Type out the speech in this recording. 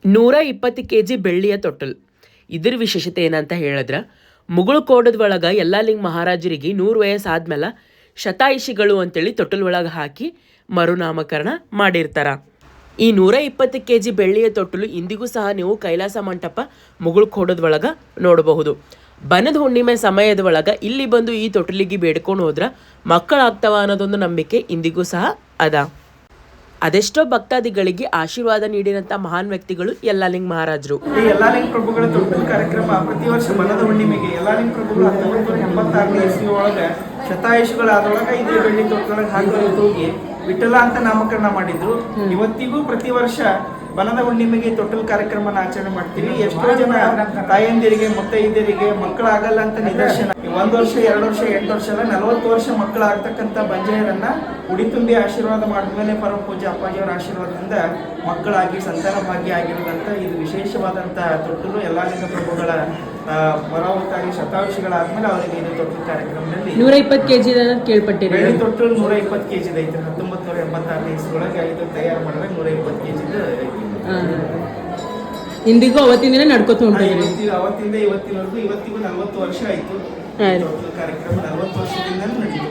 120 kg ಬೆಳ್ಳಿಯ ತೊಟ್ಟಲು. ಇದ್ರ ವಿಶೇಷತೆ ಏನಂತ ಹೇಳಿದ್ರೆ, ಮುಗುಳು ಕೋಡದ ಒಳಗೆ ಯಲ್ಲಾಲಿಂಗ ಮಹಾರಾಜರಿಗೆ 100 ವಯಸ್ಸಾದ್ಮೇಲೆ ಶತಾಯುಷಿಗಳು ಅಂತೇಳಿ ತೊಟ್ಟಲ್ ಒಳಗೆ ಹಾಕಿ ಮರುನಾಮಕರಣ ಮಾಡಿರ್ತಾರ. ಈ 120 kg ಬೆಳ್ಳಿಯ ತೊಟ್ಟಲು ಇಂದಿಗೂ ಸಹ ನೀವು ಕೈಲಾಸ ಮಂಟಪ ಮುಗುಳು ಕೋಡದ ಒಳಗೆ ನೋಡಬಹುದು. ಬನದ ಹುಣ್ಣಿಮೆ ಸಮಯದ ಒಳಗೆ ಇಲ್ಲಿ ಬಂದು ಈ ತೊಟ್ಟಲಿಗೆ ಬೇಡ್ಕೊಂಡು ಹೋದ್ರೆ ಮಕ್ಕಳಾಗ್ತವ ಅನ್ನೋದೊಂದು ನಂಬಿಕೆ ಇಂದಿಗೂ ಸಹ ಅದ. ಅದೆಷ್ಟೋ ಭಕ್ತಾದಿಗಳಿಗೆ ಆಶೀರ್ವಾದ ನೀಡಿದಂಥ ಮಹಾನ್ ವ್ಯಕ್ತಿಗಳು ಯಲ್ಲಾಲಿಂಗ ಮಹಾರಾಜರು. ಈ ಯಲ್ಲಾಲಿಂಗ ಪ್ರಭುಗಳ ತೊಟ್ಟಲು ಕಾರ್ಯಕ್ರಮ ಪ್ರತಿ ವರ್ಷ ಬನದ ಹುಣ್ಣಿಮೆಗೆ ಯಲ್ಲಾಲಿಂಗ ಪ್ರಭುಗಳು 1986ನೇ ಇಸ್ವಿ ಒಳಗೆ ಶತಾಯುಷಿಗಳಾದೊಳಗೆ ಇದೇ ಬೆಳ್ಳಿ ತೊಟ್ಟಲೊಳಗೆ ಹಾಕಿ ತೂಗಿ ವಿಠಲ ಅಂತ ನಾಮಕರಣ ಮಾಡಿದ್ರು. ಇವತ್ತಿಗೂ ಪ್ರತಿ ವರ್ಷ ಬನದ ಹುಣ್ಣಿಮೆಗೆ ತೊಟ್ಟಲು ಕಾರ್ಯಕ್ರಮನ ಆಚರಣೆ ಮಾಡ್ತೀವಿ. ಎಷ್ಟೋ ಜನ ತಾಯಂದಿರಿಗೆ ಮುತ್ತೈದೆಯರಿಗೆ ಮಕ್ಕಳಾಗಲ್ಲ ಅಂತ ನಿದರ್ಶನ. 1 ವರ್ಷ 2 ವರ್ಷ 8 ವರ್ಷ ಅಲ್ಲ 40 ವರ್ಷ ಮಕ್ಕಳಾಗ್ತಕ್ಕಂಥ ಬಂಜೆಯರನ್ನ ಉಡಿ ತುಂಬಿ ಆಶೀರ್ವಾದ ಮಾಡಿದ್ಮೇಲೆ ಪರಮ ಪೂಜ್ಯ ಅಪ್ಪಾಜಿಯವರ ಆಶೀರ್ವಾದದಿಂದ ಮಕ್ಕಳಾಗಿ ಸಂತಾನ ಭಾಗ್ಯ ಆಗಿರೋದಂತ ಇದು ವಿಶೇಷವಾದಂಥ ತೊಟ್ಟಲು ಯಲ್ಲಾಲಿಂಗ ಪ್ರಭುಗಳ ಪರಾವತಾಗಿ ಶತಾಯುಷಿಗಳಾದ್ಮೇಲೆ ಅವರಿಗೆ ಇದು ತೊಟ್ಟಲು ಕಾರ್ಯಕ್ರಮದಲ್ಲಿ 120 kg ಕೇಳ್ಪಟ್ಟಿರಿ. ಬೆಳ್ಳಿ ತೊಟ್ಟಲು 120 kg ಐತೆ. 1986ನೇ ಇಸ್ವಿಯೊಳಗೆ ಇದು ತಯಾರು ಮಾಡಿದ್ರೆ 120 kg ಇಂದಿಗೂ ಅವತ್ತಿನ ದಿನ ನಡ್ಕೋತ ಅವತ್ತಿಂದ ಇವತ್ತಿನವರೆಗೂ ಇವತ್ತಿಗೂ 40 ವರ್ಷ ಆಯ್ತು. ಕಾರ್ಯಕ್ರಮ 40 ವರ್ಷದಿಂದ ನಡೀತು.